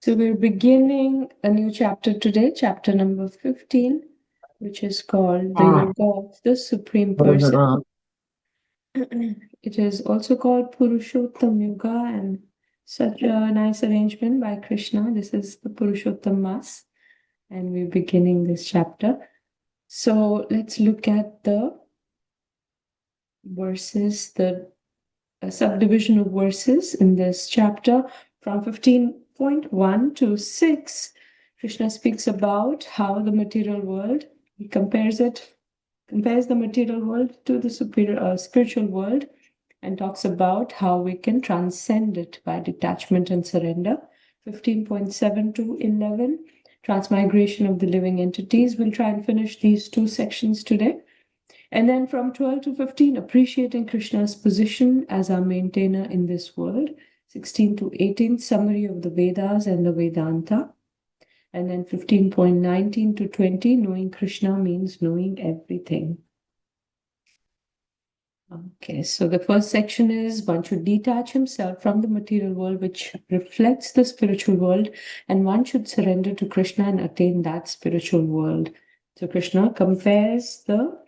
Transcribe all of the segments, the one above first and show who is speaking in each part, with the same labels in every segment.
Speaker 1: So we're beginning a new chapter today, chapter number 15, which is called The Yoga of the Supreme Person. It is also called Purushottam Yoga, and such a nice arrangement by Krishna. This is the Purushottam Mas, and we're beginning this chapter. So let's look at the verses, the subdivision of verses in this chapter from 15.1 to 6. Krishna speaks about how the material world, he compares the material world to the superior spiritual world, and talks about how we can transcend it by detachment and surrender. 15.7 to 11, transmigration of the living entities. We'll try and finish these two sections today. And then from 12 to 15, appreciating Krishna's position as our maintainer in this world. 16 to 18, summary of the Vedas and the Vedanta. And then 15.19 to 20, knowing Krishna means knowing everything. Okay, so the first section is one should detach himself from the material world, which reflects the spiritual world, and one should surrender to Krishna and attain that spiritual world. So Krishna compares the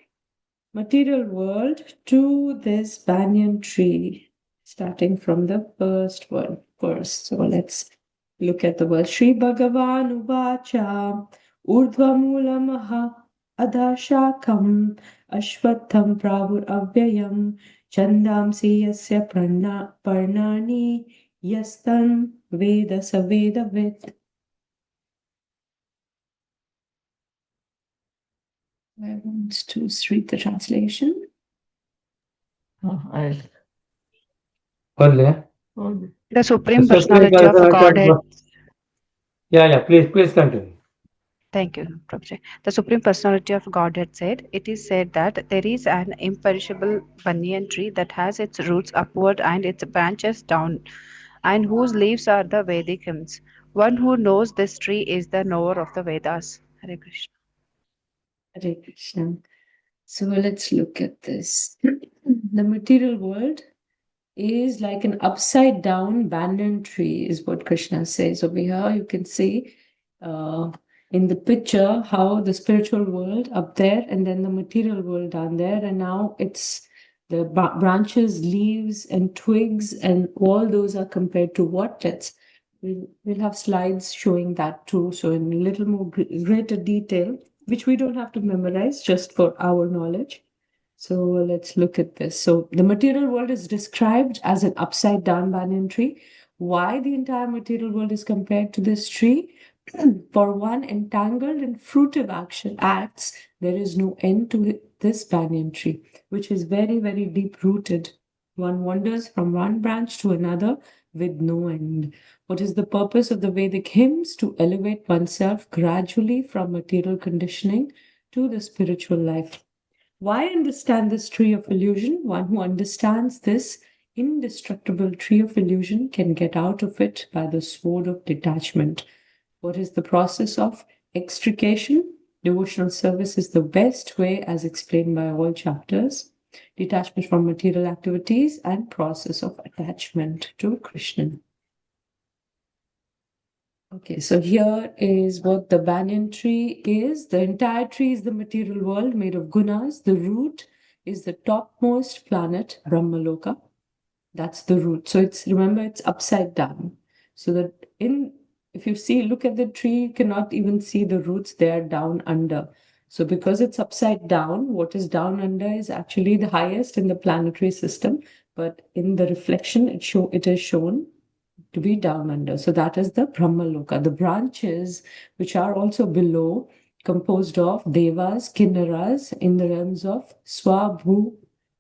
Speaker 1: material world to this banyan tree, starting from the first word first. So let's look at the word. Shri Bhagavan Uvacha Urdhva Mulamaha Adashakam Ashwatham Prabhur Avyayam Chandamsi Yasya Parnani Yastan Veda Saveda Vid. I want to read the translation.
Speaker 2: The
Speaker 3: Supreme Personality of Godhead.
Speaker 2: Please continue.
Speaker 3: Thank you, Prabhuji. The Supreme Personality of Godhead said, it is said that there is an imperishable banyan tree that has its roots upward and its branches down, and whose leaves are the Vedic hymns. One who knows this tree is the knower of the Vedas. Hare Krishna.
Speaker 1: Hare Krishna. So let's look at this. The material world is like an upside down banyan tree, is what Krishna says. Over here, you can see in the picture how the spiritual world up there and then the material world down there. And now it's the branches, leaves, and twigs, and all those are compared to what? We'll have slides showing that too. So in a little more greater detail, which we don't have to memorize, just for our knowledge. So let's look at this. So the material world is described as an upside down banyan tree. Why the entire material world is compared to this tree? For one entangled in fruitive acts, there is no end to this banyan tree, which is very, very deep rooted. One wanders from one branch to another with no end. What is the purpose of the Vedic hymns? To elevate oneself gradually from material conditioning to the spiritual life. Why understand this tree of illusion? One who understands this indestructible tree of illusion can get out of it by the sword of detachment. What is the process of extrication? Devotional service is the best way, as explained by all chapters. Detachment from material activities and process of attachment to Krishna. Okay, so here is what the banyan tree is. The entire tree is the material world made of gunas. The root is the topmost planet, Brahmaloka. That's the root. So remember, it's upside down. So that if you look at the tree, you cannot even see the roots there down under. So because it's upside down, what is down under is actually the highest in the planetary system. But in the reflection, it is shown to be down under. So that is the Brahmaloka. The branches, which are also below, composed of Devas, Kinnaras in the realms of Swabhu,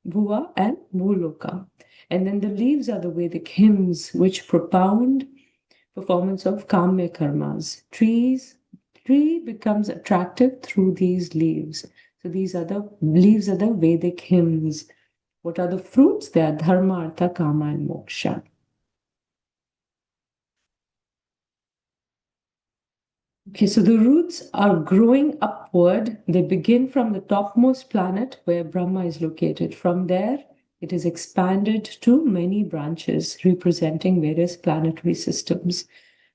Speaker 1: Bhuva, and Bhuloka. And then the leaves are the Vedic hymns, which propound performance of Kamya karmas. Tree becomes attractive through these leaves. So these are the leaves are the Vedic hymns. What are the fruits? They are Dharma, Artha, Kama, and Moksha. Okay, so the roots are growing upward. They begin from the topmost planet where Brahma is located. From there, it is expanded to many branches representing various planetary systems.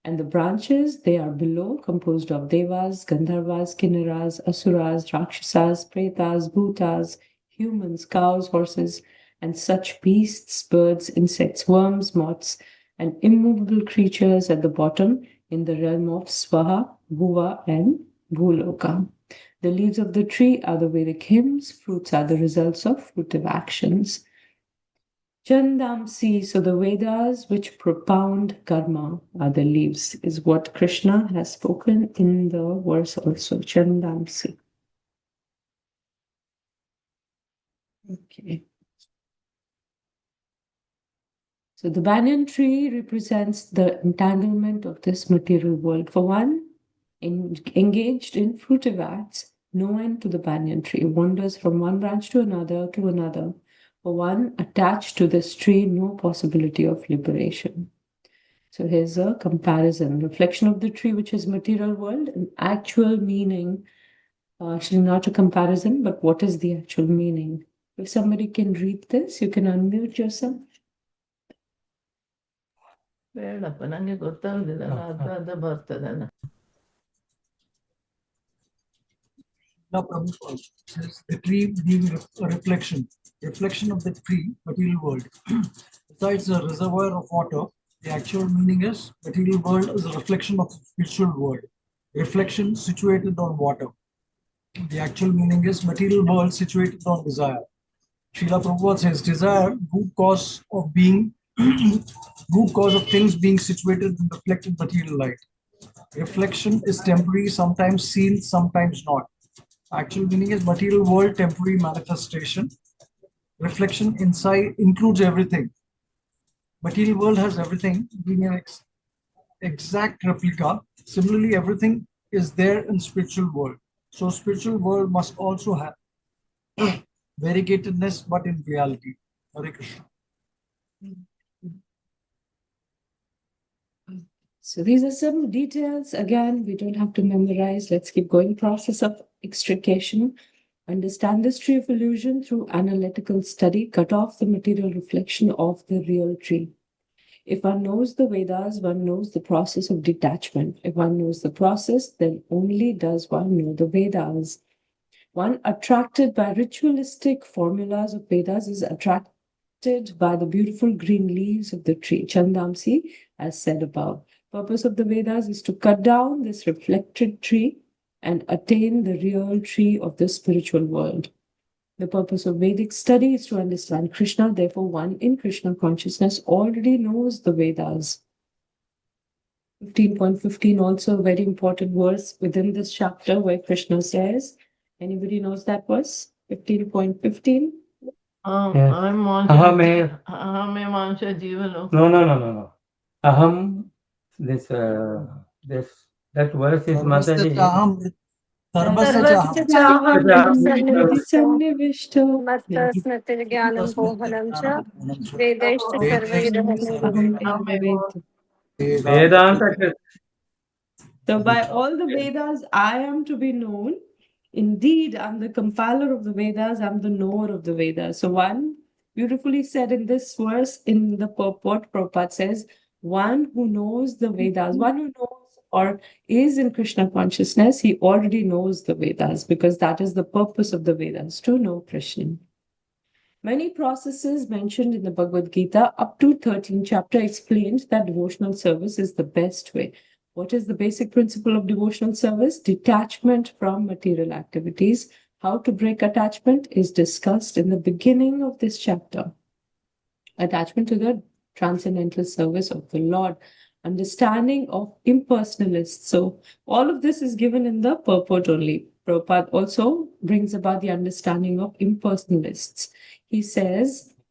Speaker 1: And the branches, they are below, composed of devas, gandharvas, kinnaras, asuras, rakshasas, pretas, bhutas, humans, cows, horses, and such beasts, birds, insects, worms, moths, and immovable creatures at the bottom in the realm of Swaha, Bhuva, and Bhuloka. The leaves of the tree are the Vedic hymns, fruits are the results of fruitive actions. Chandamsi, so the Vedas which propound karma are the leaves, is what Krishna has spoken in the verse also. Chandamsi. Okay. So the banyan tree represents the entanglement of this material world. For one, engaged in fruitive acts, no end to the banyan tree, wanders from one branch to another to another. For one attached to this tree, no possibility of liberation. So here's a comparison. Reflection of the tree, which is material world, an actual meaning. Actually, not a comparison, but what is the actual meaning? If somebody can read this, you can unmute yourself.
Speaker 2: ಬೇಡಪ್ಪ ನಂಗೆ ಗೊತ್ತಾಗುದಿಲ್ಲ ಅದ ಬರ್ತದಲ್ಲ.
Speaker 4: Says the tree being a reflection of the tree, material world. Besides a reservoir of water, the actual meaning is material world is a reflection of the spiritual world. Reflection situated on water. The actual meaning is material world situated on desire. Srila Prabhupada says desire, root cause of being, root cause of things being situated in reflected material light. Reflection is temporary, sometimes seen, sometimes not. Actual meaning is material world, temporary manifestation. Reflection inside includes everything. Material world has everything, being an exact replica. Similarly, everything is there in spiritual world. So spiritual world must also have variegatedness, but in reality. Hare Krishna.
Speaker 1: So these are some details. Again, we don't have to memorize. Let's keep going. Process of extrication. Understand this tree of illusion through analytical study. Cut off the material reflection of the real tree. If one knows the Vedas, one knows the process of detachment. If one knows the process, then only does one know the Vedas. One attracted by ritualistic formulas of Vedas is attracted by the beautiful green leaves of the tree, Chandamsi, as said above. Purpose of the Vedas is to cut down this reflected tree and attain the real tree of the spiritual world. The purpose of Vedic study is to understand Krishna. Therefore, one in Krishna consciousness already knows the Vedas. 15.15, also a very important verse within this chapter where Krishna says, anybody knows that verse? 15.15.
Speaker 5: Yes. Ahame.
Speaker 2: ಅಹಮೇ ಮಾಂಸ ಜೀವನು.
Speaker 5: No. Aham. That verse is Mataji.
Speaker 1: Sannivishto.
Speaker 6: Mata-smriti-jnanam pohanam cha Vedeshta sarva-idha.
Speaker 5: Vedanta.
Speaker 1: So by all the Vedas, I am to be known. Indeed, I'm the compiler of the Vedas, I'm the knower of the Vedas. So one beautifully said in this verse in the purport, Prabhupada says, one who knows the Vedas, one who knows or is in Krishna consciousness, he already knows the Vedas because that is the purpose of the Vedas, to know Krishna. Many processes mentioned in the Bhagavad Gita up to 13th chapter explained that devotional service is the best way. What is the basic principle of devotional service? Detachment from material activities. How to break attachment is discussed in the beginning of this chapter. Attachment to the transcendental service of the Lord. Understanding of impersonalists. So all of this is given in the purport only. Prabhupada also brings about the understanding of impersonalists. He says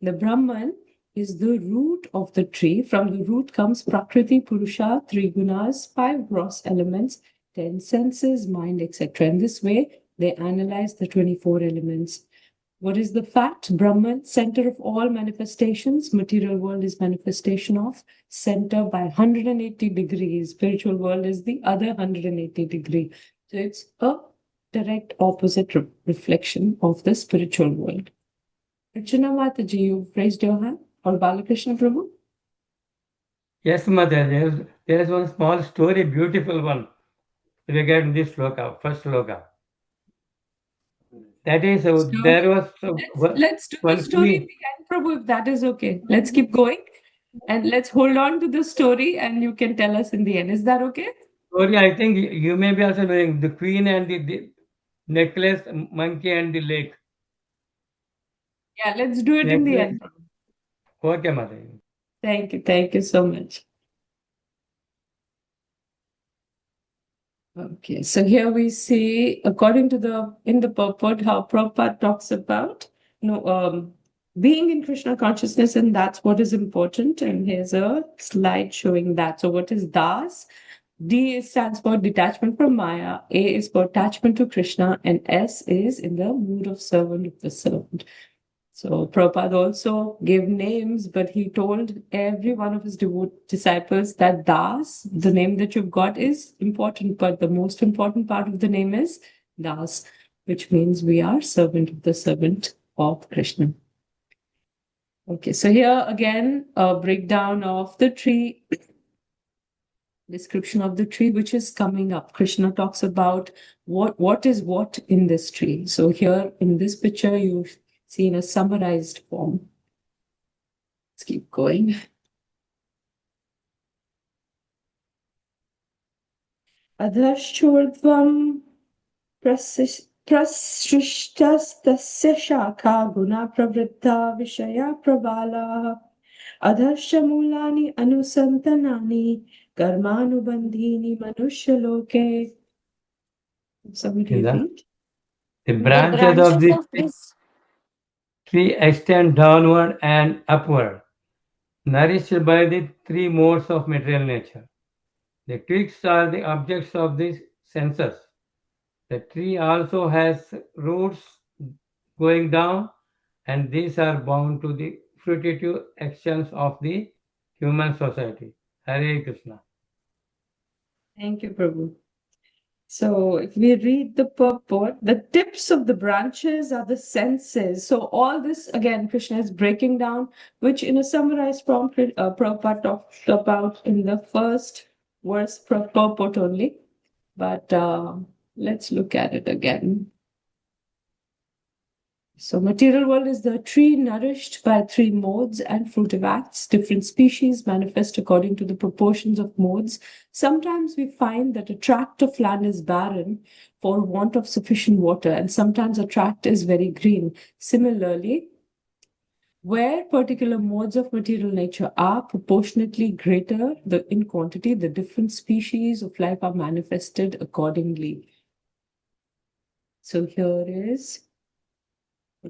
Speaker 1: the Brahman is the root of the tree. From the root comes Prakriti, Purusha, three gunas, 5 gross elements, 10 senses, mind, etc. In this way, they analyze the 24 elements. What is the fact? Brahman, center of all manifestations. Material world is manifestation of center by 180 degrees. Spiritual world is the other 180 degree. So it's a direct opposite reflection of the spiritual world. Archana Mataji, you've raised your hand. Or Balakrishna Prabhu?
Speaker 5: Yes, Mother, there is one small story, beautiful one, regarding this sloka, first sloka. That is, there was
Speaker 1: Let's do the
Speaker 5: one
Speaker 1: story
Speaker 5: queen.
Speaker 1: at the end, Prabhu, if that is okay. Let's keep going and let's hold on to the story and you can tell us in the end. Is that okay?
Speaker 5: Story, I think you may be also knowing the queen and the necklace, monkey and the lake.
Speaker 1: Yeah, let's do it in the end.
Speaker 5: Okay, Mother.
Speaker 1: Thank you. Thank you so much. Okay, so here we see, according to in the purport, how Prabhupada talks about, being in Krishna consciousness, and that's what is important. And here's a slide showing that. So what is Das? D stands for detachment from Maya, A is for attachment to Krishna, and S is in the mood of servant of the servant. So Prabhupada also gave names, but he told every one of his disciples that Das, the name that you've got, is important, but the most important part of the name is Das, which means we are servant of the servant of Krishna. Okay, so here again, a breakdown of the tree, description of the tree, which is coming up. Krishna talks about what is what in this tree. So here in this picture, you've seen a summarized form. Let's keep going. Adhashchurdvam prasrishtastasya shakha guna pravritta vishaya prabala adhascha mulani anusantanani karmanubandhini manushaloke. Somebody read.
Speaker 5: The branches of this tree extend downward and upward, nourished by the three modes of material nature. The twigs are the objects of the senses. The tree also has roots going down, and these are bound to the fruitive actions of the human society. Hare Krishna.
Speaker 1: Thank you, Prabhu. So if we read the purport, the tips of the branches are the senses. So all this, again, Krishna is breaking down, which in a summarized form, Prabhupada talked about in the first verse purport only. But let's look at it again. So material world is the tree nourished by three modes and fruitive acts. Different species manifest according to the proportions of modes. Sometimes we find that a tract of land is barren for want of sufficient water, and sometimes a tract is very green. Similarly, where particular modes of material nature are proportionately greater in quantity, the different species of life are manifested accordingly. So here is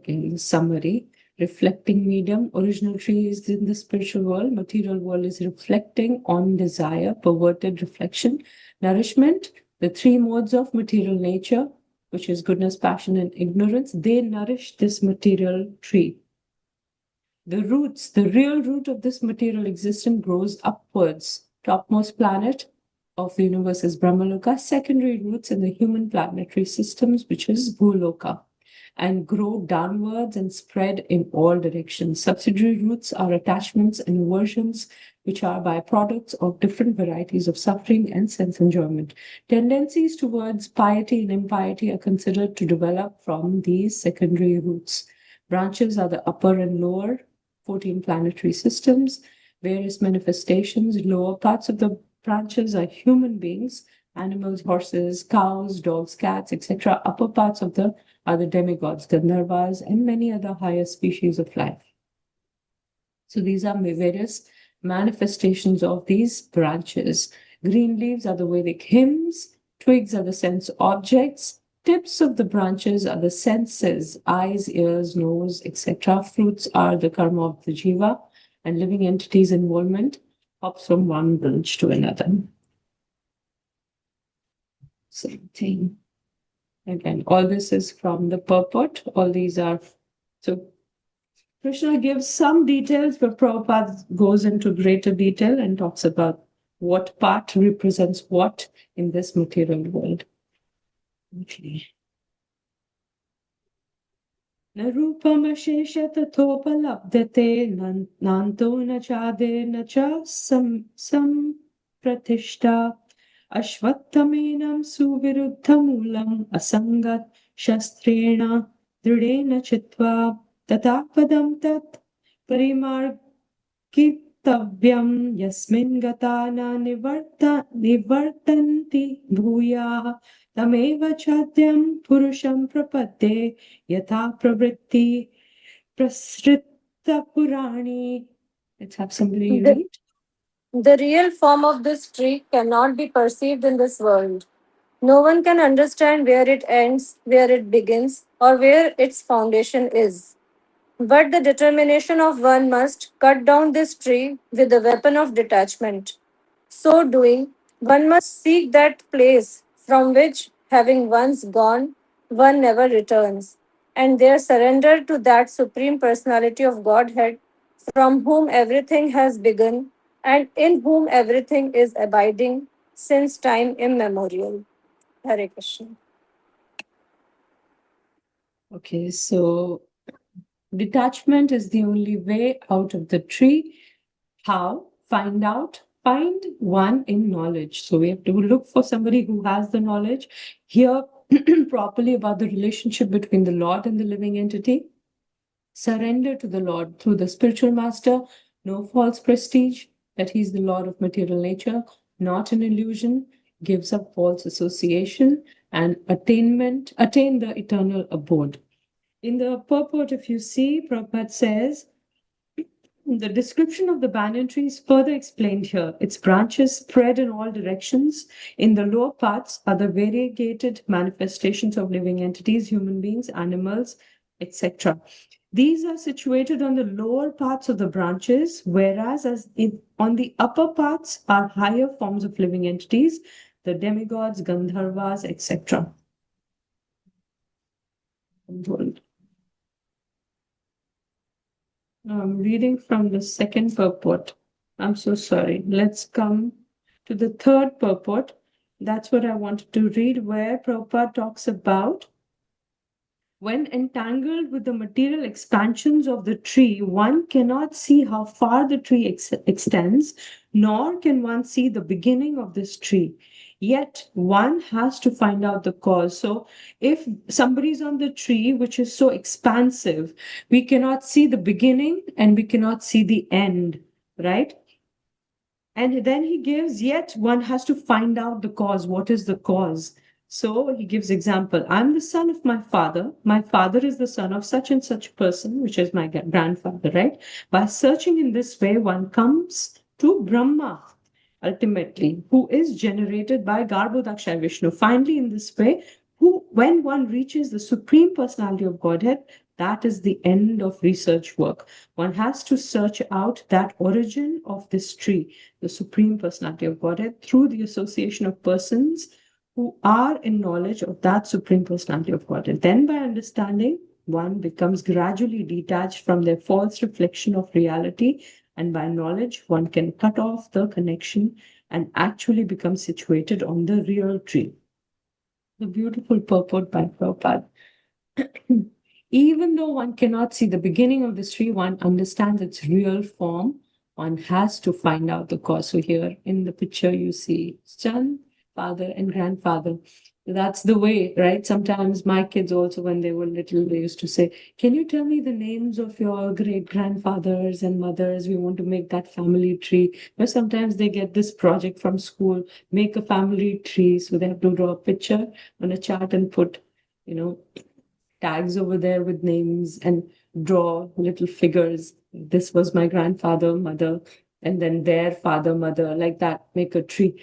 Speaker 1: in summary, reflecting medium, original tree is in the spiritual world, material world is reflecting on desire, perverted reflection, nourishment, the three modes of material nature, which is goodness, passion, and ignorance, they nourish this material tree. The roots, the real root of this material existence grows upwards. Topmost planet of the universe is Brahmaloka, secondary roots in the human planetary systems, which is Bhuloka, and grow downwards and spread in all directions. Subsidiary roots are attachments and aversions, which are byproducts of different varieties of suffering and sense enjoyment. Tendencies towards piety and impiety are considered to develop from these secondary roots. Branches are the upper and lower 14 planetary systems. Various manifestations, lower parts of the branches are human beings, animals, horses, cows, dogs, cats, etc. Upper parts of the are the demigods, Gandharvas, and many other higher species of life. So these are various manifestations of these branches. Green leaves are the Vedic hymns, twigs are the sense objects, tips of the branches are the senses, eyes, ears, nose, etc. Fruits are the karma of the jiva, and living entities' involvement hops from one branch to another. Same thing. Again, all this is from the purport. All these are, so Krishna gives some details, but Prabhupada goes into greater detail and talks about what part represents what in this material world. Okay. न रूपमशेष तथोपलभ्यते नान्तो न चादिर्न च सम्प्रतिष्ठा अश्वत्थमेनं सुविरुद्धमूलम् असङ्गत् शस्त्रेण दृढेन चित्वा तथा पदं तत् परिमार्गितव्यं यस्मिन् गता न निवर्तन्ति भूयाः तमेव चाद्यं पुरुषं प्रपद्ये यथा प्रवृत्ति प्रसृता पुराणी. Let's have somebody
Speaker 6: The,
Speaker 1: read.
Speaker 6: the real form of this tree cannot be perceived in this world. No one can understand where it ends, where it begins, or where its foundation is. But the determination of one must cut down this tree with the weapon of detachment. So doing, one must seek that place from which, having once gone, one never returns, and there surrender to that Supreme Personality of Godhead from whom everything has begun and in whom everything is abiding since time immemorial. Hare Krishna.
Speaker 1: Okay, so detachment is the only way out of the tree. How? Find out. Find one in knowledge. So we have to look for somebody who has the knowledge, hear properly about the relationship between the Lord and the living entity, surrender to the Lord through the spiritual master, no false prestige, that he's the Lord of material nature, not an illusion, gives up false association, and attain the eternal abode. In the purport, if you see, Prabhupada says, the description of the banyan tree is further explained here. Its branches spread in all directions. In the lower parts are the variegated manifestations of living entities, human beings, animals, etc. These are situated on the lower parts of the branches, whereas on the upper parts are higher forms of living entities, the demigods, Gandharvas, etc. I'm reading from the second purport. I'm so sorry. Let's come to the third purport. That's what I wanted to read, where Prabhupada talks about when entangled with the material expansions of the tree, one cannot see how far the tree extends, nor can one see the beginning of this tree. Yet one has to find out the cause. So if somebody's on the tree, which is so expansive, we cannot see the beginning and we cannot see the end, right? And then he gives, yet one has to find out the cause. What is the cause? So he gives example. I'm the son of my father. My father is the son of such and such person, which is my grandfather, right? By searching in this way, one comes to Brahma, ultimately, who is generated by Garbhodakshay Vishnu. Finally, in this way, when one reaches the Supreme Personality of Godhead, that is the end of research work. One has to search out that origin of this tree, the Supreme Personality of Godhead, through the association of persons who are in knowledge of that Supreme Personality of Godhead. Then, by understanding, one becomes gradually detached from their false reflection of reality, and by knowledge, one can cut off the connection and actually become situated on the real tree. The beautiful purport by Prabhupada. Even though one cannot see the beginning of this tree, one understands its real form. One has to find out the cause. So here in the picture, you see son, father, and grandfather. That's the way, right? Sometimes my kids also, when they were little, they used to say, can you tell me the names of your great grandfathers and mothers? We want to make that family tree. But sometimes they get this project from school, make a family tree. So they have to draw a picture on a chart and put, tags over there with names and draw little figures. This was my grandfather, mother, and then their father, mother, like that, make a tree.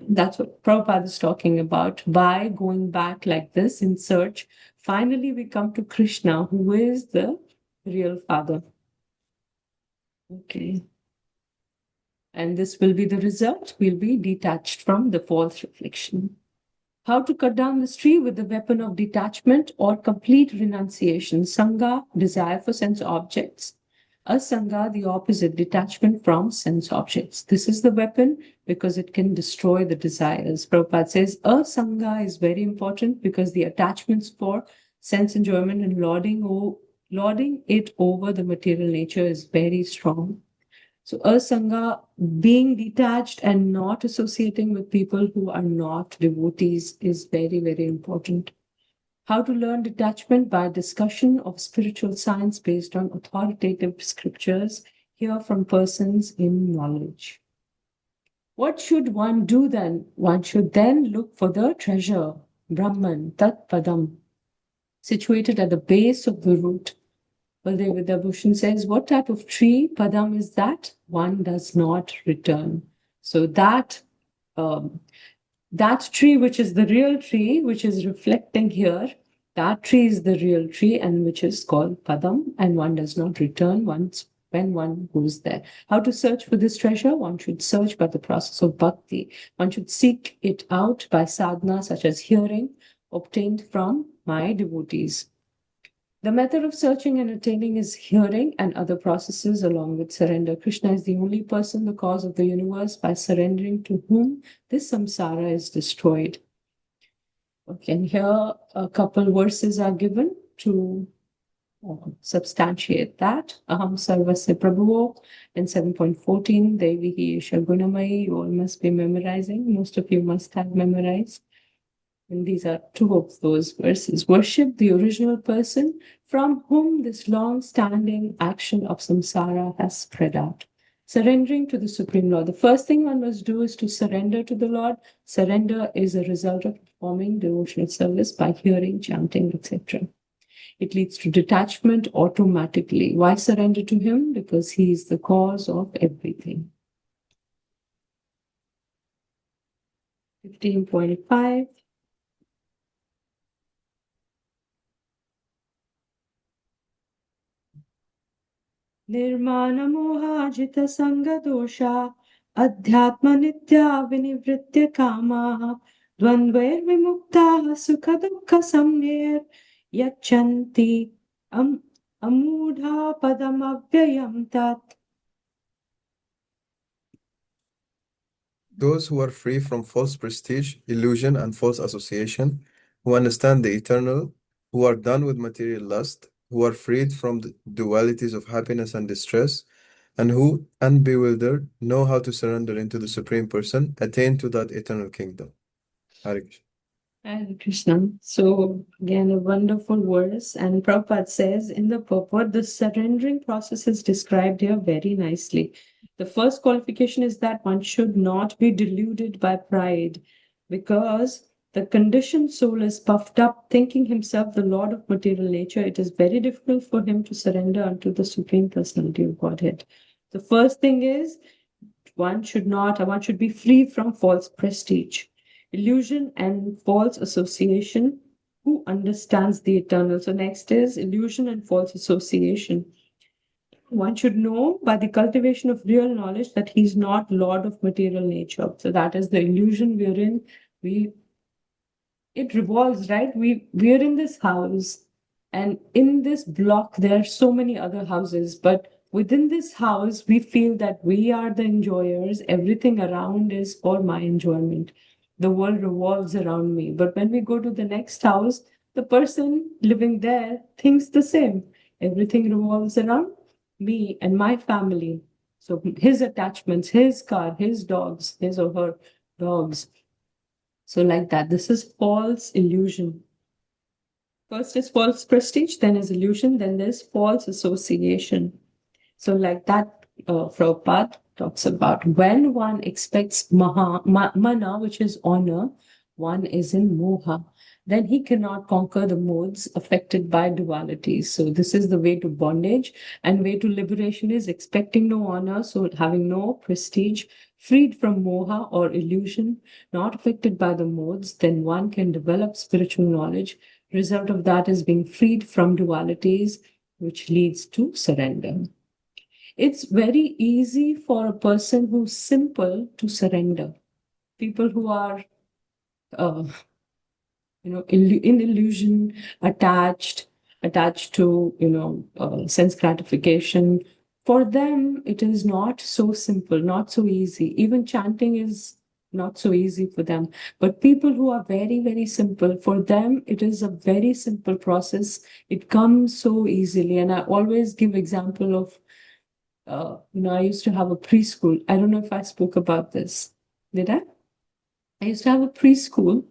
Speaker 1: That's what Prabhupada is talking about. By going back like this in search, finally we come to Krishna, who is the real father. Okay. And this will be the result. We'll be detached from the false reflection. How to cut down this tree with the weapon of detachment or complete renunciation. Sangha, desire for sense objects. Asanga, the opposite, detachment from sense objects. This is the weapon because it can destroy the desires. Prabhupada says asanga is very important because the attachments for sense enjoyment and lauding it over the material nature is very strong. So asanga, being detached and not associating with people who are not devotees, is very, very important. How to learn detachment? By discussion of spiritual science based on authoritative scriptures, hear from persons in knowledge. What should one do then? One should then look for the treasure, Brahman, Tat Padam, situated at the base of the root. Baldev Vidyabhushan says, what type of tree, Padam, is that? One does not return. So that tree, which is the real tree, which is reflecting here, that tree is the real tree and which is called Padam, and one does not return once when one goes there. How to search for this treasure? One should search by the process of bhakti. One should seek it out by sadhana, such as hearing, obtained from my devotees. The method of searching and attaining is hearing and other processes along with surrender. Krishna is the only person, the cause of the universe, by surrendering to whom this samsara is destroyed. Okay, and here a couple verses are given to substantiate that. Aham Sarvasya Prabhuvo in 7.14, Devihi Isha Gunamayi, you all must be memorizing. Most of you must have memorized. And these are two of those verses. Worship the original person from whom this long-standing action of samsara has spread out. Surrendering to the Supreme Lord. The first thing one must do is to surrender to the Lord. Surrender is a result of performing devotional service by hearing, chanting, etc. It leads to detachment automatically. Why surrender to Him? Because He is the cause of everything. 15.5. निर्माणमोहाजित संगदोषा अध्यात्म नित्या विनिवृत्य कामाः द्वन्द्वैर्विमुक्ताः सुख दुःख संज्ञैर् यच्छन्ति अमूढा पदमव्ययं तत्.
Speaker 7: Those who are free from false prestige, illusion, and false association, who understand the eternal, who are done with material lust, who are freed from the dualities of happiness and distress, and who, unbewildered, know how to surrender into the Supreme Person, attain to that eternal kingdom. Hare Krishna.
Speaker 1: Hare Krishna. So again, a wonderful verse. And Prabhupada says in the purport, the surrendering process is described here very nicely. The first qualification is that one should not be deluded by pride, because the conditioned soul is puffed up, thinking himself the Lord of material nature. It is very difficult for him to surrender unto the Supreme Personality of Godhead. The first thing is one should be free from false prestige, illusion, and false association. Who understands the eternal? So next is illusion and false association. One should know by the cultivation of real knowledge that he's not Lord of material nature. So that is the illusion we're in. It revolves, right? We're in this house, and in this block there are so many other houses, but within this house we feel that we are the enjoyers. Everything around is for my enjoyment. The world revolves around me. But when we go to the next house, the person living there thinks the same. Everything revolves around me and my family. So his attachments, his car, his dogs, his or her dogs. So like that, this is false illusion. First is false prestige, then is illusion, then there's false association. So like that, Prabhupada talks about when one expects mana, which is honor, one is in moha. Then he cannot conquer the modes affected by dualities. So this is the way to bondage, and way to liberation is expecting no honor, so having no prestige, freed from moha or illusion, not affected by the modes. Then one can develop spiritual knowledge. Result of that is being freed from dualities, which leads to surrender. It's very easy for a person who's simple to surrender. People who are in illusion, attached to sense gratification, for them it is not so simple, not so easy. Even chanting is not so easy for them. But people who are very, very simple, for them, it is a very simple process. It comes so easily. And I always give example of, I used to have a preschool. I don't know if I spoke about this. Did I? I used to have a preschool,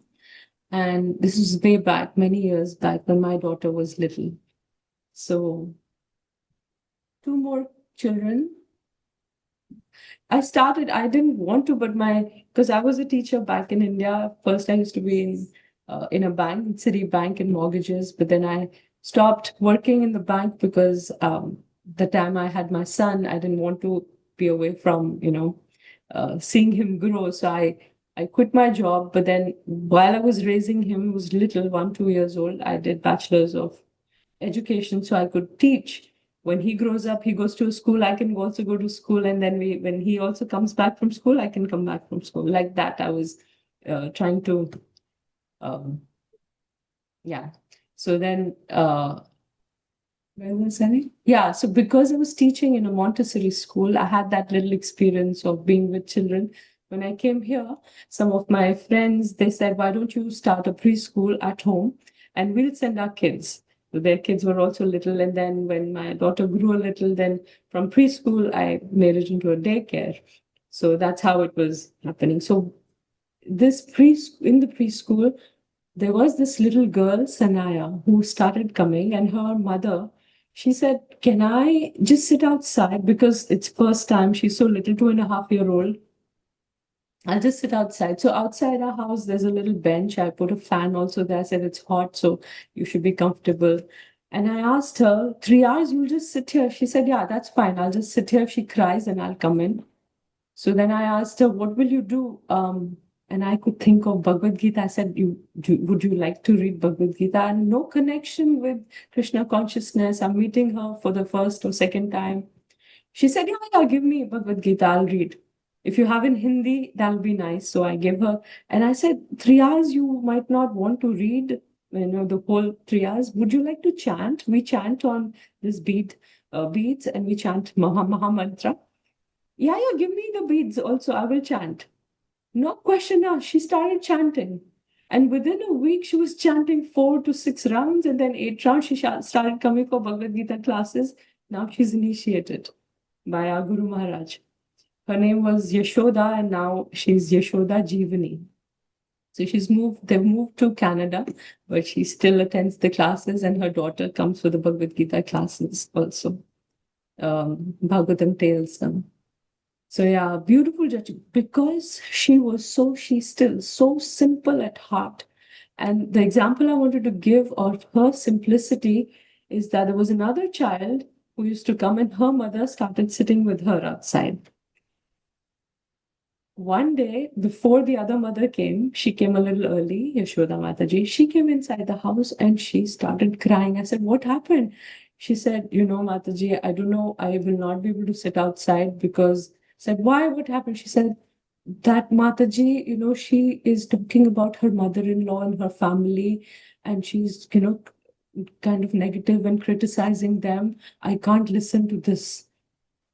Speaker 1: and this was way back, many years back when my daughter was little. So, two more children. I didn't want to, but because I was a teacher back in India. First, I used to be in a bank, Citibank in mortgages, but then I stopped working in the bank because the time I had my son, I didn't want to be away from, seeing him grow. So I quit my job, but then while I was raising him, he was little, 1, 2 years old, I did bachelor's of education so I could teach. When he grows up, he goes to a school, I can also go to school. And then when he also comes back from school, I can come back from school. Like that, I was trying to, yeah. So then, where was I? Yeah, so because I was teaching in a Montessori school, I had that little experience of being with children. When I came here, some of my friends, they said, why don't you start a preschool at home and we'll send our kids. So their kids were also little. And then when my daughter grew a little, then from preschool, I made it into a daycare. So that's how it was happening. So in the preschool, there was this little girl, Sanaya, who started coming, and her mother, she said, can I just sit outside? Because it's first time, she's so little, 2.5-year-old. I'll just sit outside. So outside our house, there's a little bench. I put a fan also there. I said it's hot, so you should be comfortable. And I asked her, 3 hours, you'll just sit here. She said, yeah, that's fine. I'll just sit here. If she cries, and I'll come in. So then I asked her, what will you do? And I could think of Bhagavad Gita. I said, would you like to read Bhagavad Gita? And no connection with Krishna consciousness. I'm meeting her for the first or second time. She said, yeah, give me Bhagavad Gita. I'll read. If you have in Hindi, that'll be nice. So I gave her, and I said, 3 hours, you might not want to read, the whole 3 hours. Would you like to chant? We chant on this beads, and we chant Maha Mantra. Yeah, give me the beads also. I will chant. No question asked. She started chanting. And within a week, she was chanting 4 to 6 rounds, and then 8 rounds. She started coming for Bhagavad Gita classes. Now she's initiated by our Guru Maharaj. Her name was Yashoda, and now she's Yashoda Jeevani. So they've moved to Canada, but she still attends the classes, and her daughter comes for the Bhagavad Gita classes also. Bhagavatam tales them. So yeah, beautiful judge, because she's still so simple at heart. And the example I wanted to give of her simplicity is that there was another child who used to come, and her mother started sitting with her outside. One day, before the other mother came, she came a little early, Yashoda Mataji. She came inside the house and she started crying. I said, what happened? She said, Mataji, I don't know, I will not be able to sit outside because said, why? What happened? She said, that Mataji, she is talking about her mother-in-law and her family, and she's, kind of negative and criticizing them. I can't listen to this.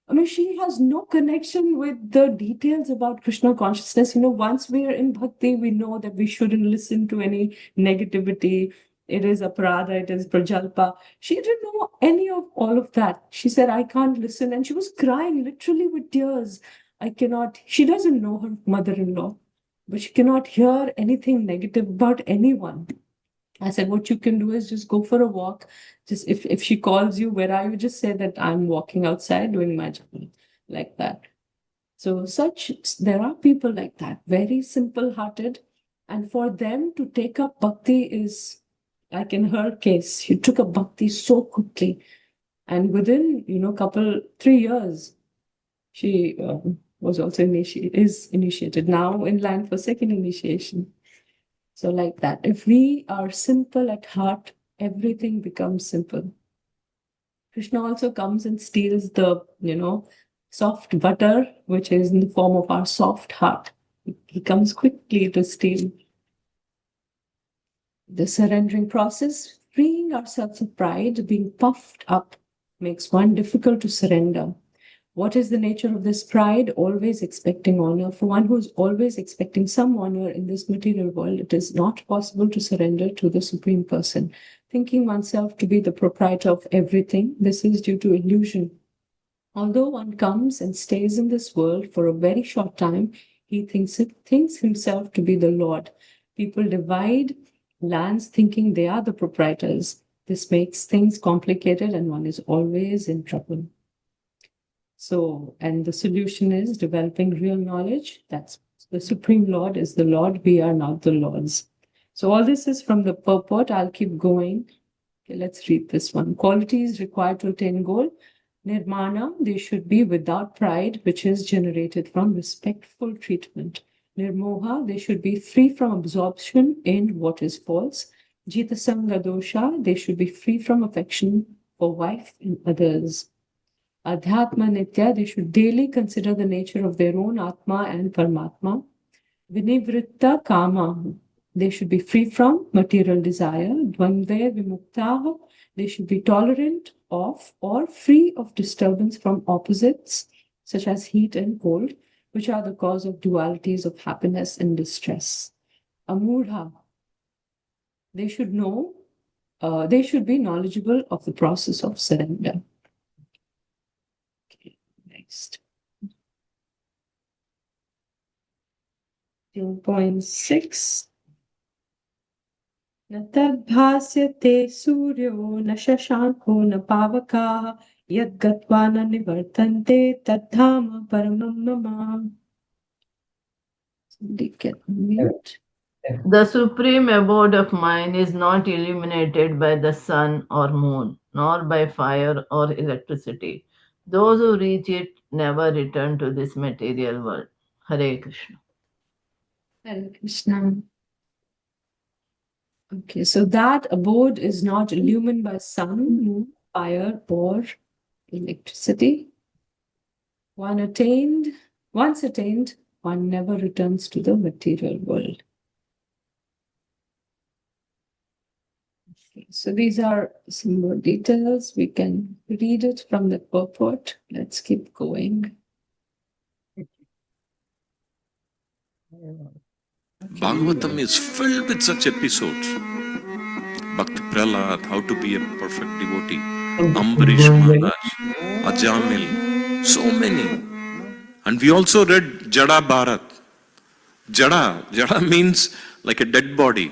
Speaker 1: I mean, she has no connection with the details about Krishna consciousness. Once we are in bhakti, we know that we shouldn't listen to any negativity. It is aparadha, it is prajalpa. She didn't know any of all of that. She said, I can't listen. And she was crying literally with tears. She doesn't know her mother-in-law, but she cannot hear anything negative about anyone. I said, what you can do is just go for a walk. Just if she calls you, where are you? Just say that I'm walking outside doing my job, like that. So there are people like that, very simple-hearted. And for them to take up bhakti is, like in her case, she took up bhakti so quickly. And within, 3 years, she was also initiated, now in line for second initiation. So like that, if we are simple at heart, everything becomes simple. Krishna also comes and steals the, soft butter, which is in the form of our soft heart. He comes quickly to steal. The surrendering process, freeing ourselves of pride, being puffed up, makes one difficult to surrender. What is the nature of this pride? Always expecting honor. For one who is always expecting some honor in this material world, it is not possible to surrender to the Supreme Person. Thinking oneself to be the proprietor of everything, this is due to illusion. Although one comes and stays in this world for a very short time, he thinks himself to be the Lord. People divide lands thinking they are the proprietors. This makes things complicated and one is always in trouble. So, and the solution is developing real knowledge. That's the Supreme Lord is the Lord. We are not the lords. So all this is from the purport. I'll keep going. Okay, let's read this one. Qualities required to attain goal. Nirmana, they should be without pride, which is generated from respectful treatment. Nirmoha, they should be free from absorption in what is false. Jitasanga dosha, they should be free from affection for wife and others. Adhyatma nitya, they should daily consider the nature of their own Atma and Paramatma. Vinivritta kama, they should be free from material desire. Dvandve vimuktaha, they should be tolerant of or free of disturbance from opposites such as heat and cold, which are the cause of dualities of happiness and distress. Amudha, they should know, they should be knowledgeable of the process of surrender. Okay, next. 10.6. न तद्भास्यते सूर्यो न शशांको न पावकाः यद्गत्वा न निवर्तन्ते तद्धाम परमं मम. Somebody can unmute.
Speaker 2: The supreme abode of mine is not illuminated by the sun or moon, nor by fire or electricity. Those who reach it never return to this material world. Hare Krishna.
Speaker 1: Hare Krishna. Okay, so that abode is not illumined by sun, moon, fire, or electricity. Once attained, one never returns to the material world. Okay, so these are some more details. We can read it from the purport. Let's keep going.
Speaker 8: Bhagavatam is filled with such episodes. Bhakti Prahlad, how to be a perfect devotee. Ambarish Maharaj, Ajamil, so many. And we also read Jada Bharat. Jada means like a dead body.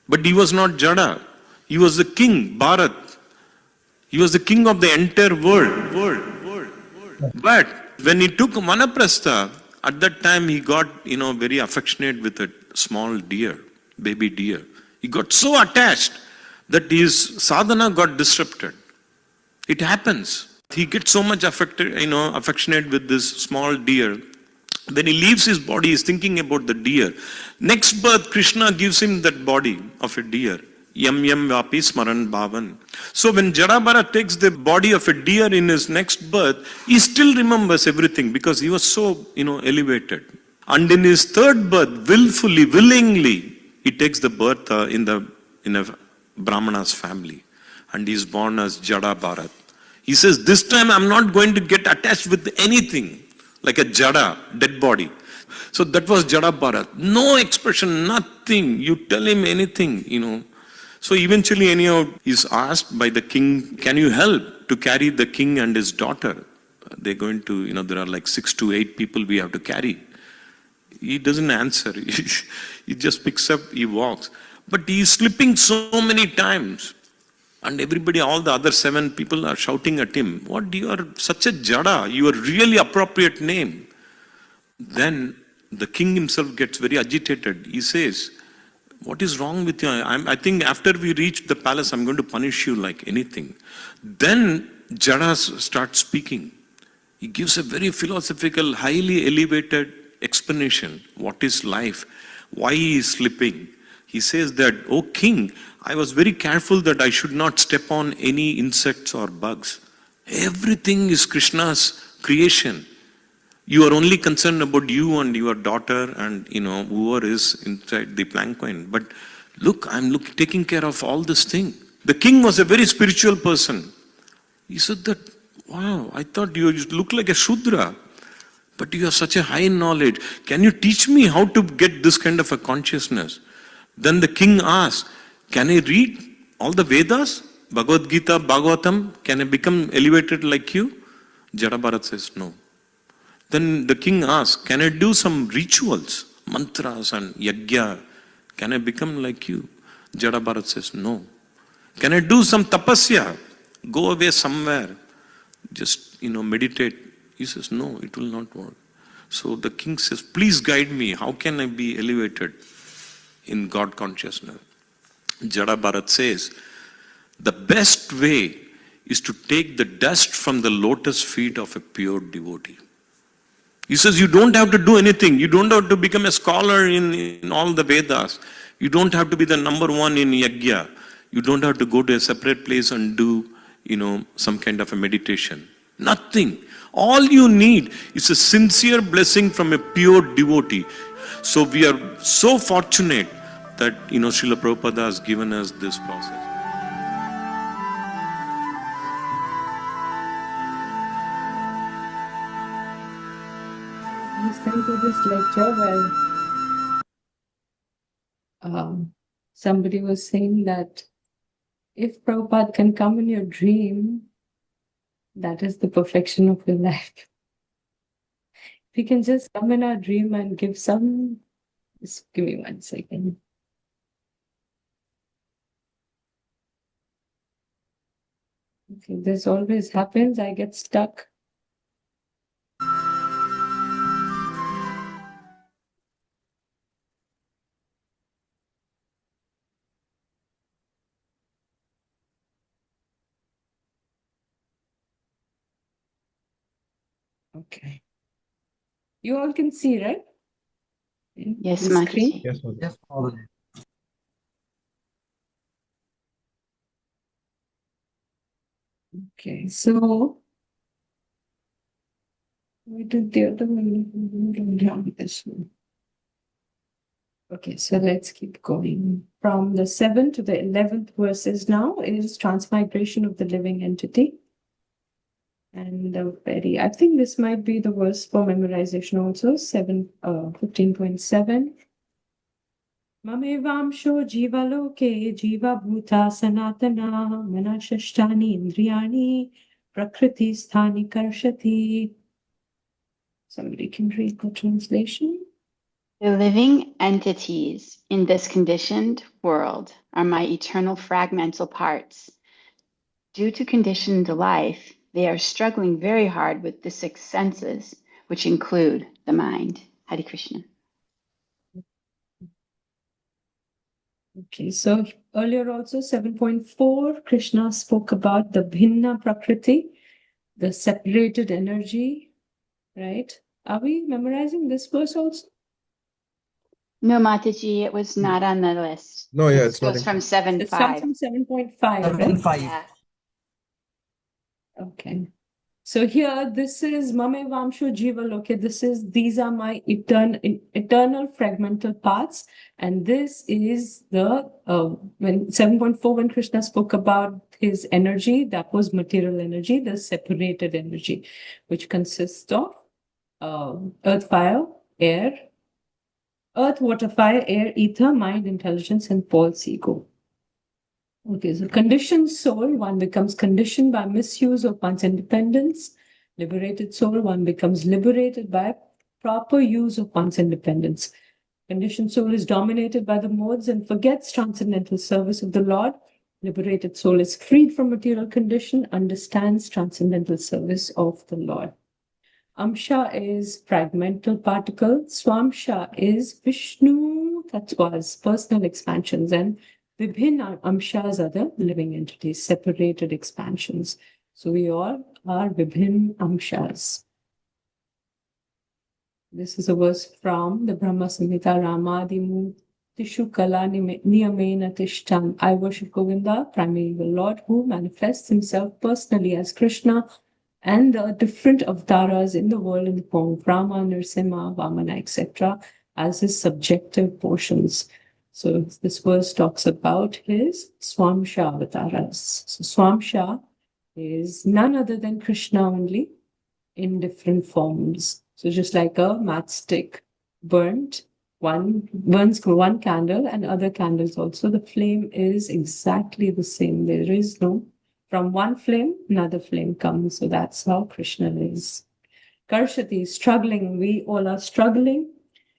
Speaker 8: But he was not Jada. He was the king, Bharat. He was the king of the entire world. But when he took Vanaprastha, at that time he got, very affectionate with a small deer, baby deer. He got so attached that his sadhana got disrupted. It happens. He gets so much affectionate with this small deer. When he leaves his body, he's thinking about the deer. Next birth, Krishna gives him that body of a deer. Yam yam vapi smaran bhavan. So when Jadabhara takes the body of a deer in his next birth, he still remembers everything because he was so, elevated. And in his third birth, willingly, he takes the birth in a Brahmana's family. And he is born as Jadabharat. He says, this time I'm not going to get attached with anything, like a Jada, dead body. So that was Jadabharat. No expression, nothing. You tell him anything, So eventually, he's asked by the king, can you help to carry the king and his daughter? They're going to, there are like 6 to 8 people we have to carry. He doesn't answer. He just picks up, he walks. But he's slipping so many times. And everybody, all the other 7 people are shouting at him, what, you are such a Jada, you are really appropriate name. Then the king himself gets very agitated. He says, what is wrong with you? I think after we reach the palace, I'm going to punish you like anything. Then Jada starts speaking. He gives a very philosophical, highly elevated explanation. What is life? Why he is sleeping? He says that, oh king, I was very careful that I should not step on any insects or bugs. Everything is Krishna's creation. You are only concerned about you and your daughter and, whoever is inside the palanquin. But look, I'm taking care of all this thing. The king was a very spiritual person. He said that, Wow, I thought you look like a Shudra, but you have such a high knowledge. Can you teach me how to get this kind of a consciousness? Then the king asked, can I read all the Vedas, Bhagavad Gita, Bhagavatam? Can I become elevated like you? Jada Bharat says no. Then the king asked, can I do some rituals, mantras and yajna? Can I become like you? Jada Bharat says no. Can I do some tapasya? Go away somewhere, just meditate. He says no, it will not work. So the king says, please guide me. How can I be elevated in God consciousness? Jada Bharat says, the best way is to take the dust from the lotus feet of a pure devotee. He says, you don't have to do anything. You don't have to become a scholar in all the Vedas. You don't have to be the number one in yajna. You don't have to go to a separate place and do, some kind of a meditation. Nothing. All you need is a sincere blessing from a pure devotee. So we are so fortunate that, Srila Prabhupada has given us this process.
Speaker 1: Listening to this lecture where somebody was saying that if Prabhupada can come in your dream, that is the perfection of your life. If he can just come in our dream and give some... Just give me 1 second. Okay, this always happens. I get stuck. Okay. You all can see, right?
Speaker 9: Yes,
Speaker 1: The screen?
Speaker 9: Mataji.
Speaker 7: Yes, Mataji.
Speaker 4: Yes, Mataji.
Speaker 1: Okay, so we did the other one. This one. Okay, so let's keep going. From the 7th to the 11th verses now is transmigration of the living entity. And I think this might be the verse for memorization also, 15.7. Mamevamsho jivaloke jiva bhuta sanatana manashashtani indriyani prakriti sthani karshati. Somebody can read the translation.
Speaker 9: The living entities in this conditioned world are my eternal fragmental parts. Due to conditioned life, they are struggling very hard with the 6 senses, which include the mind. Hare Krishna.
Speaker 1: Okay, so earlier also 7.4, Krishna spoke about the Bhinna Prakriti, the separated energy, right? Are we memorizing this verse also?
Speaker 9: No, Mataji, it was not on the list.
Speaker 7: No, yeah,
Speaker 9: It
Speaker 7: it's not
Speaker 9: goes from
Speaker 1: It starts
Speaker 9: 7.5.
Speaker 1: from 7.5, right?
Speaker 4: 7.5.
Speaker 9: Yeah.
Speaker 1: Okay. So here, this is Mame Vamsho Jivaloke. These are my eternal fragmental parts. And this is the, when 7.4, when Krishna spoke about his energy, that was material energy, the separated energy, which consists of earth, fire, air, earth, water, fire, air, ether, mind, intelligence, and false ego. Okay, so conditioned soul, one becomes conditioned by misuse of one's independence. Liberated soul, one becomes liberated by proper use of one's independence. Conditioned soul is dominated by the modes and forgets transcendental service of the Lord. Liberated soul is freed from material condition, understands transcendental service of the Lord. Amsha is fragmental particle. Swamsha is Vishnu Tattva's personal expansions, and Vibhinna Amshas are the living entities, separated expansions. So we all are Vibhin Amshas. This is a verse from the Brahma Samhita Ramadimu Tishu Kala Niyamena Tishtam. I worship Govinda, primeval Lord, who manifests himself personally as Krishna and the different avatars in the world in the form of Rama, Nrsimha, Vamana, etc., as his subjective portions. So this verse talks about his Swamsha avatars. So Swamsha is none other than Krishna only in different forms. So just like a matchstick burnt, one burns one candle and other candles also, the flame is exactly the same. There is no, from one flame, another flame comes. So that's how Krishna is. Karshati is struggling. We all are struggling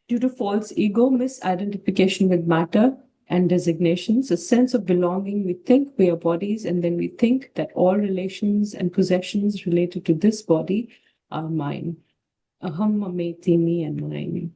Speaker 1: due to false ego, misidentification with matter and designations, a sense of belonging. We think we are bodies, and then we think that all relations and possessions related to this body are mine. Aham, mameti, me and mine.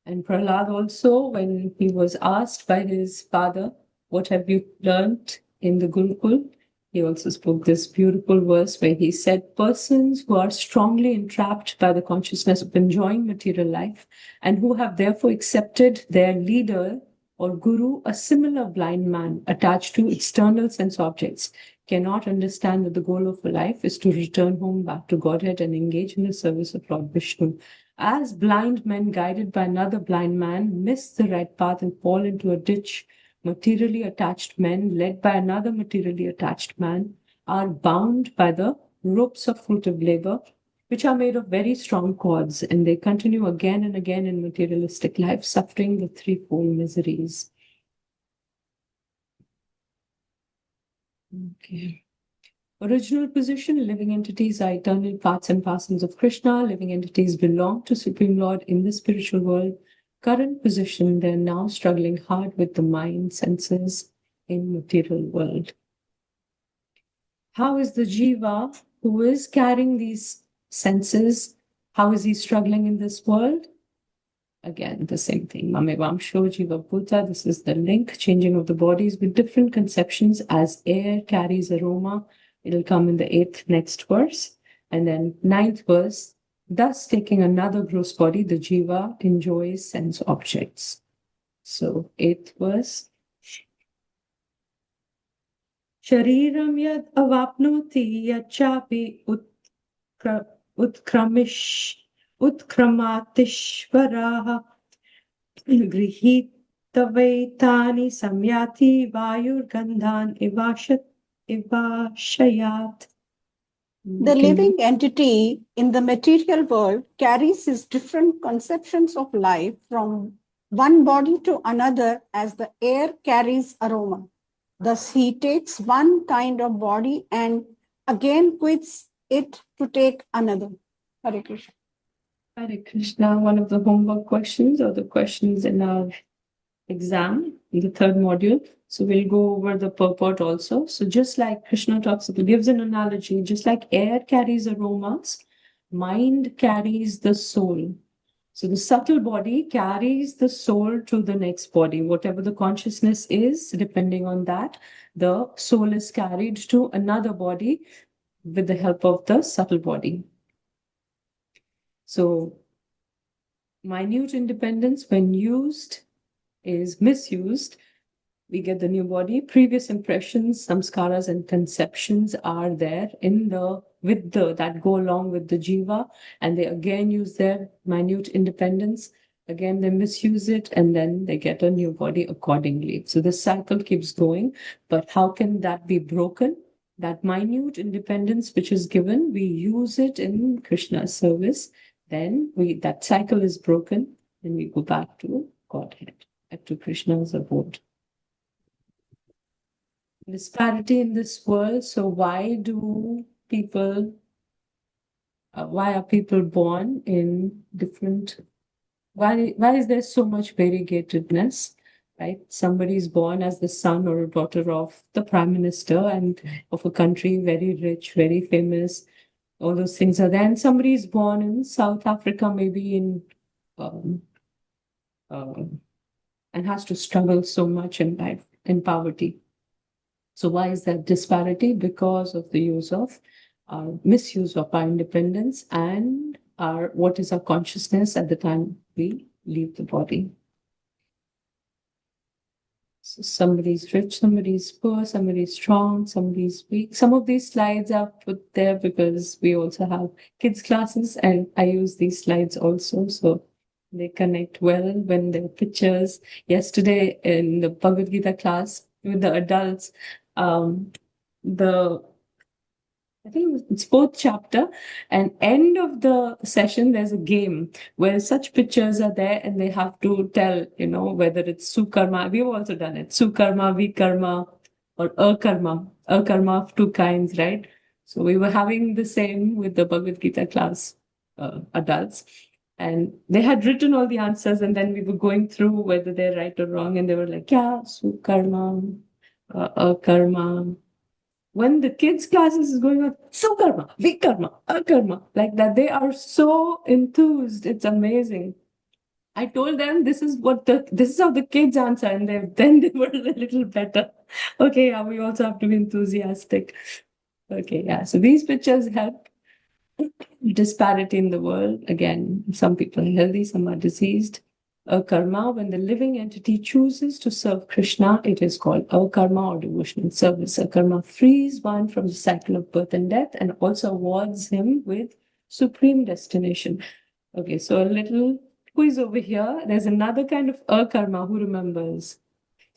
Speaker 1: And Prahlad also, when he was asked by his father, what have you learnt in the Gurukul? He also spoke this beautiful verse where he said, persons who are strongly entrapped by the consciousness of enjoying material life and who have therefore accepted their leader or guru, a similar blind man attached to external sense objects, cannot understand that the goal of life is to return home back to Godhead and engage in the service of Lord Vishnu. As blind men guided by another blind man miss the right path and fall into a ditch, materially attached men led by another materially attached man are bound by the ropes of fruitive labor, which are made of very strong cords, and they continue again and again in materialistic life, suffering the threefold miseries. Okay. Original position, living entities are eternal parts and parcels of Krishna. Living entities belong to Supreme Lord in the spiritual world. Current position, they're now struggling hard with the mind, senses in material world. How is the jiva who is carrying these senses, how is he struggling in this world? Again, the same thing. Mamevamsho Jiva Bhuta. This is the link, changing of the bodies with different conceptions as air carries aroma. It'll come in the 8th next verse. And then 9th verse, thus taking another gross body, the Jiva enjoys sense objects. So 8th verse. Shariram yad avapnoti yachapi utkramatishvaraha grihitavaitani samyati vayurgandhan ivashayat.
Speaker 10: The living entity in the material world carries his different conceptions of life from one body to another as the air carries aroma. Thus, he takes one kind of body and again quits it to take another. Hare Krishna.
Speaker 1: Hare Krishna, one of the homework questions or the questions in our exam, in the 3rd module. So we'll go over the purport also. So just like Krishna talks about, gives an analogy, just like air carries aromas, mind carries the soul. So the subtle body carries the soul to the next body. Whatever the consciousness is, depending on that, the soul is carried to another body with the help of the subtle body. So minute independence, when used, is misused. We get the new body. Previous impressions, samskaras, and conceptions are there in the that go along with the jiva, and they again use their minute independence. Again, they misuse it, and then they get a new body accordingly. So the cycle keeps going. But how can that be broken? That minute independence which is given, we use it in Krishna's service. Then that cycle is broken, and we go back to Godhead, back to Krishna's abode. Disparity in this world. So why are people born in different, why is there so much variegatedness, right? Somebody is born as the son or a daughter of the prime minister and of a country very rich, very famous. All those things are there. And somebody is born in South Africa, maybe in and has to struggle so much in life, in poverty. So why is that disparity? Because of the use of misuse of our independence and what is our consciousness at the time we leave the body. So somebody's rich, somebody's poor, somebody's strong, somebody's weak. Some of these slides are put there because we also have kids classes, and I use these slides also. So they connect well when they're pictures. Yesterday in the Bhagavad Gita class with the adults, I think it's fourth chapter, and end of the session, there's a game where such pictures are there and they have to tell, whether it's Sukarma. We've also done it. Sukarma, Vikarma, or Akarma. Akarma of two kinds, right? So we were having the same with the Bhagavad Gita class, adults. And they had written all the answers, and then we were going through whether they're right or wrong, and they were like, yeah, Sukarma, Akarma. When the kids' classes is going on, Sukarma, Vikarma, Akarma, like that, they are so enthused. It's amazing. I told them this is how the kids answer, and then they were a little better. Okay, yeah, we also have to be enthusiastic. Okay, yeah. So these pictures help disparity in the world. Again, some people are healthy, some are diseased. Karma, when the living entity chooses to serve Krishna, it is called karma or devotional service. Karma frees one from the cycle of birth and death and also awards him with supreme destination. Okay, so a little quiz over here. There's another kind of karma. Who remembers?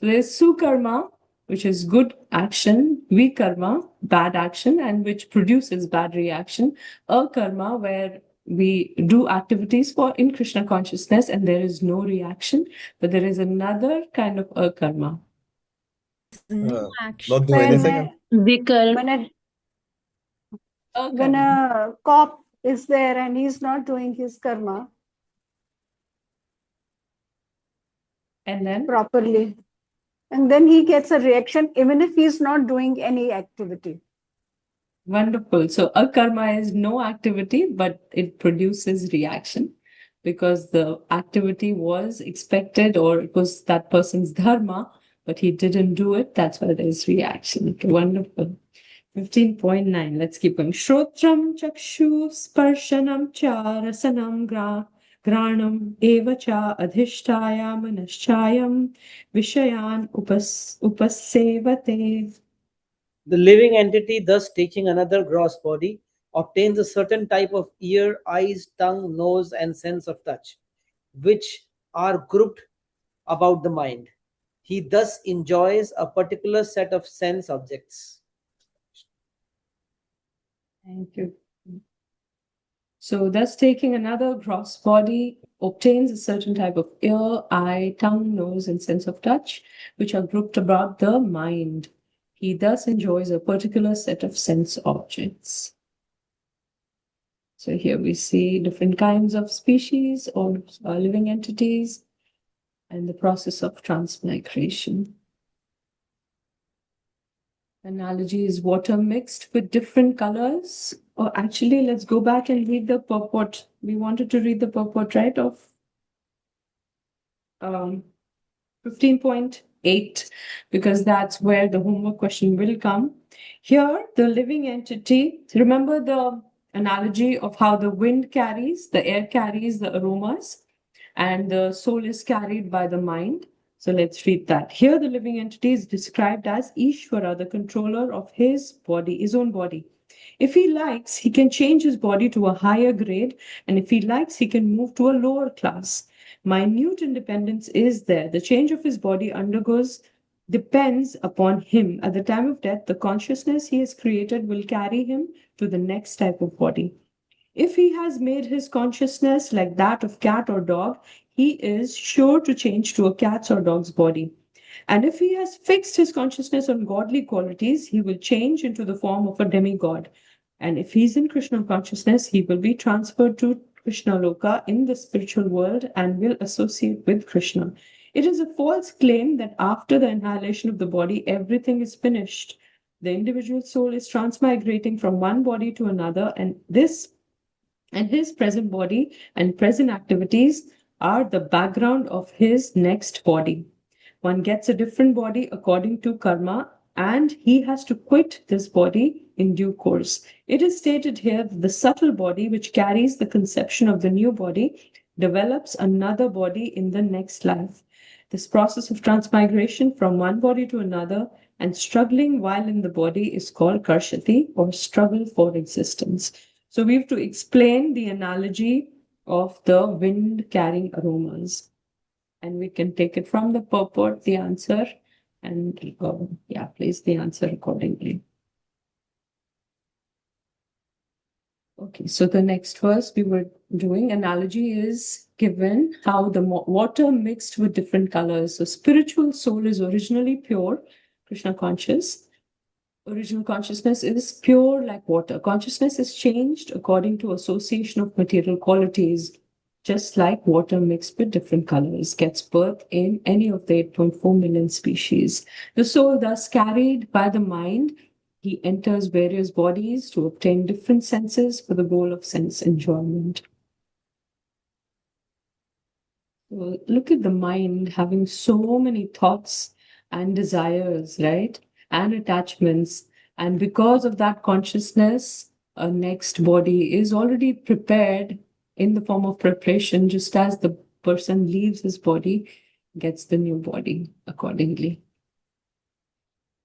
Speaker 1: So there's sukarma, which is good action, vikarma, bad action, and which produces bad reaction. Akarma, where we do activities for in Krishna consciousness and there is no reaction, but there is another kind of akarma.
Speaker 7: Not
Speaker 11: action.
Speaker 7: do anything.
Speaker 10: When a cop is there and he's not doing his karma
Speaker 1: and then
Speaker 10: properly, and then he gets a reaction even if he's not doing any activity.
Speaker 1: Wonderful. So akarma is no activity, but it produces reaction because the activity was expected or it was that person's dharma, but he didn't do it. That's why there's reaction. Okay, wonderful. 15.9. Let's keep going. Shrotram chakshu sparshanam cha rasanam granam eva cha adhishtaya manaschayam vishayan upasevate.
Speaker 12: The living entity, thus taking another gross body, obtains a certain type of ear, eyes, tongue, nose, and sense of touch, which are grouped about the mind. He thus enjoys a particular set of sense objects.
Speaker 1: Thank you. So, thus taking another gross body obtains a certain type of ear, eye, tongue, nose, and sense of touch, which are grouped about the mind. He thus enjoys a particular set of sense objects. So here we see different kinds of species or living entities and the process of transmigration. Analogy is water mixed with different colors. Or actually, let's go back and read the purport. We wanted to read the purport, right, of 15.8, because that's where the homework question will come. Here, the living entity, remember the analogy of how the wind carries, the air carries the aromas, and the soul is carried by the mind. So let's read that. Here, the living entity is described as Ishvara, the controller of his body, his own body. If he likes, he can change his body to a higher grade, and if he likes, he can move to a lower class. Minute independence is there. The change of his body depends upon him. At the time of death, the consciousness he has created will carry him to the next type of body. If he has made his consciousness like that of cat or dog, he is sure to change to a cat's or dog's body. And if he has fixed his consciousness on godly qualities, he will change into the form of a demigod. And if he's in Krishna consciousness, he will be transferred to Krishna Loka in the spiritual world and will associate with Krishna. It is a false claim that after the annihilation of the body, everything is finished. The individual soul is transmigrating from one body to another, and his present body and present activities are the background of his next body. One gets a different body according to karma, and he has to quit this body in due course. It is stated here that the subtle body, which carries the conception of the new body, develops another body in the next life. This process of transmigration from one body to another and struggling while in the body is called karshati, or struggle for existence. So we have to explain the analogy of the wind carrying aromas. And we can take it from the purport, the answer, and place the answer accordingly. Okay, so the next verse we were doing, analogy is given how the water mixed with different colors. So spiritual soul is originally pure, Krishna conscious. Original consciousness is pure like water. Consciousness is changed according to association of material qualities, just like water mixed with different colors gets birth in any of the 8.4 million species. The soul, thus carried by the mind, he enters various bodies to obtain different senses for the goal of sense enjoyment. So look at the mind having so many thoughts and desires, right? And attachments. And because of that consciousness, a next body is already prepared in the form of preparation, just as the person leaves his body, gets the new body accordingly.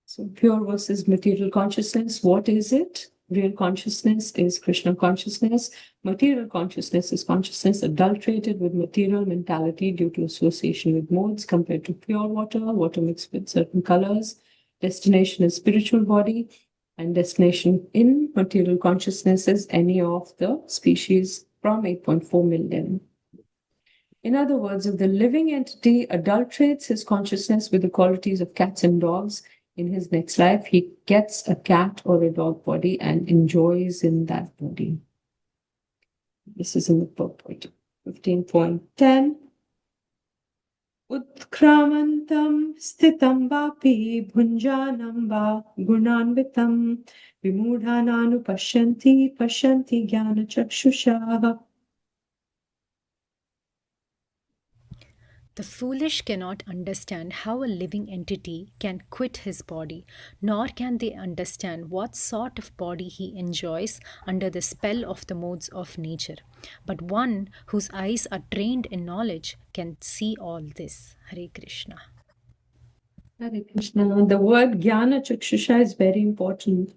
Speaker 1: So pure versus material consciousness, what is it? Real consciousness is Krishna consciousness. Material consciousness is consciousness adulterated with material mentality due to association with modes compared to pure water, water mixed with certain colors. Destination is spiritual body, and destination in material consciousness is any of the species from 8.4 million. In other words, if the living entity adulterates his consciousness with the qualities of cats and dogs, in his next life, he gets a cat or a dog body and enjoys in that body. This is in the purport. 15.10. Utkramantam sthitam vapi bhunjanam va gunanvitam vimudhananu pashyanti jnana chakshusha.
Speaker 11: The foolish cannot understand how a living entity can quit his body, nor can they understand what sort of body he enjoys under the spell of the modes of nature. But one whose eyes are trained in knowledge can see all this. Hare Krishna.
Speaker 1: Hare Krishna. The word jnana chakshusha is very important.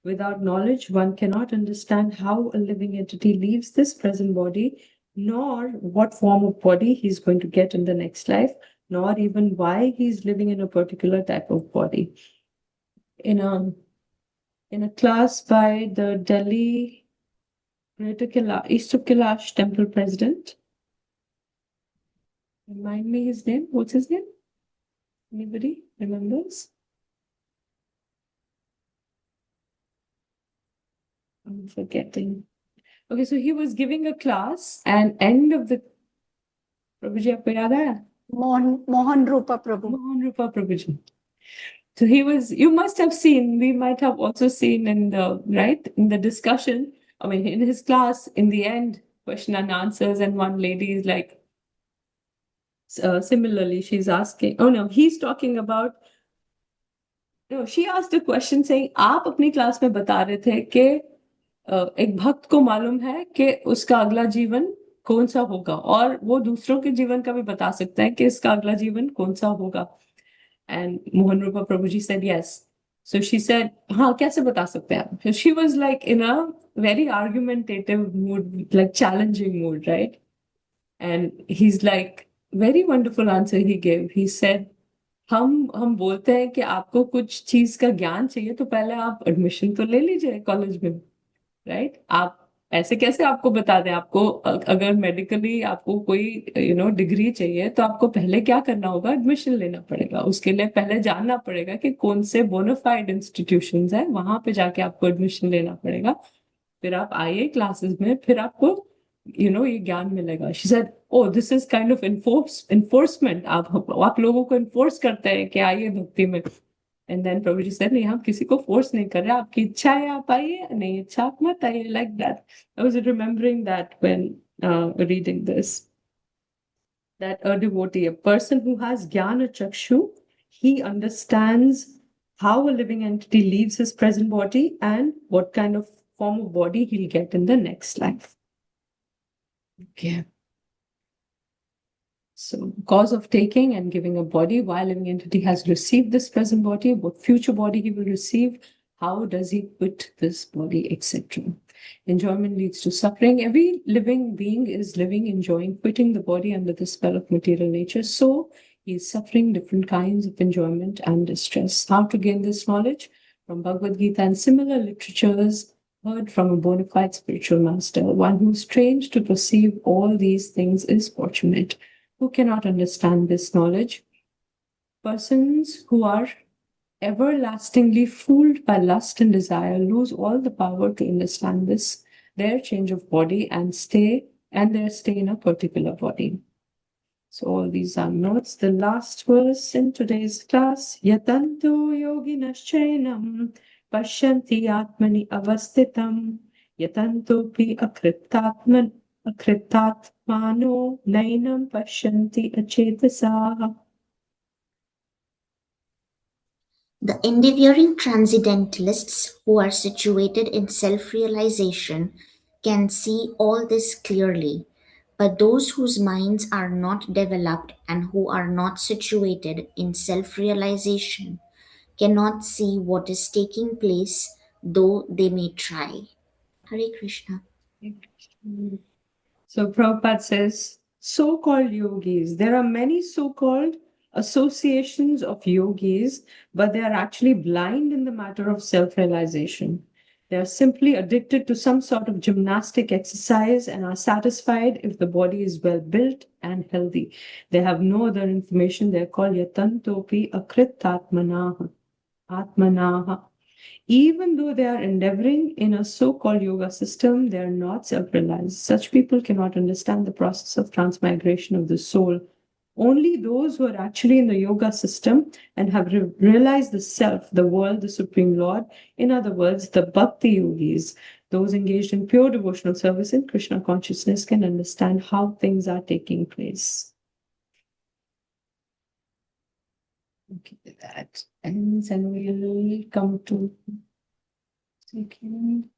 Speaker 1: Without knowledge, one cannot understand how a living entity leaves this present body, nor what form of body he's going to get in the next life, nor even why he's living in a particular type of body. In a class by the Delhi East of Kailash temple president, remind me his name. What's his name? Anybody remembers? I'm forgetting. Okay, so he was giving a class, and end of the Prabhuji, aapko yaad aaya?
Speaker 10: Mohan Rupa Prabhu.
Speaker 1: Mohan Rupa Prabhuji. So he was, you must have seen, we might have also seen in the discussion, I mean, in his class, in the end, question and answers, and one lady is like, similarly, she's asking, oh no, he's talking about, no, she asked a question saying, आप अपनी class में बता रहे थे कि एक भक्त को मालूम है कि उसका अगला जीवन कौन सा होगा और वो दूसरों के जीवन का भी बता सकता है कि इसका अगला जीवन कौन सा होगा. And Mohan Rupa Prabhuji said yes. So she said, हाँ कैसे बता सकते हैं आप? So she was like in a very argumentative mood, like challenging mood, right? And he's like, very wonderful answer he gave. He said, हम बोलते हैं कि आपको कुछ चीज का ज्ञान चाहिए तो पहले आप एडमिशन तो ले लीजिए कॉलेज में, राइट? आप ऐसे कैसे आपको बता दें? आपको अगर मेडिकली आपको कोई डिग्री चाहिए तो आपको पहले क्या करना होगा? एडमिशन लेना पड़ेगा. उसके लिए पहले जानना पड़ेगा कि कौन से बोनाफाइड इंस्टीट्यूशंस हैं, वहां पे जाके आपको एडमिशन लेना पड़ेगा. फिर आप आइए क्लासेस में, फिर आपको ये ज्ञान मिलेगा. She said, oh, this is kind of enforcement. आप लोगों को enforce करते हैं कि आइए भक्ति में. And then Prabhuji said, नहीं, हम किसी को force नहीं कर रहे, आपकी इच्छा है आप आइए, नहीं इच्छा आप मत आइए, like that. I was remembering that when reading this. That a devotee, a person who has jnana chakshu, he understands how a living entity leaves his present body and what kind of form of body he'll get in the next life. Okay. So, cause of taking and giving a body, while living entity has received this present body, what future body he will receive, how does he quit this body, etc. Enjoyment leads to suffering. Every living being is living, enjoying, quitting the body under the spell of material nature. So, he is suffering different kinds of enjoyment and distress. How to gain this knowledge? From Bhagavad Gita and similar literatures, heard from a bona fide spiritual master. One who is trained to perceive all these things is fortunate. Who cannot understand this knowledge? Persons who are everlastingly fooled by lust and desire lose all the power to understand this, their change of body and their stay in a particular body. So all these are notes. The last verse in today's class, Yatanto yoginaschainam pashyanti atmani avastitam yatantopi akritatmano nainam pashyanti achetasaha.
Speaker 13: The endeavoring transcendentalists who are situated in self-realization can see all this clearly, but those whose minds are not developed and who are not situated in self-realization cannot see what is taking place, though they may try. Hare Krishna.
Speaker 1: So Prabhupada says, so-called yogis, there are many so-called associations of yogis, but they are actually blind in the matter of self-realization. They are simply addicted to some sort of gymnastic exercise and are satisfied if the body is well built and healthy. They have no other information. They are called yatantopi akritatmanaha. Atmanaha. Even though they are endeavoring in a so-called yoga system, they are not self-realized. Such people cannot understand the process of transmigration of the soul. Only those who are actually in the yoga system and have realized the self, the world, the Supreme Lord, in other words, the Bhakti yogis, those engaged in pure devotional service in Krishna consciousness, can understand how things are taking place. Okay, that ends, and we'll come to second.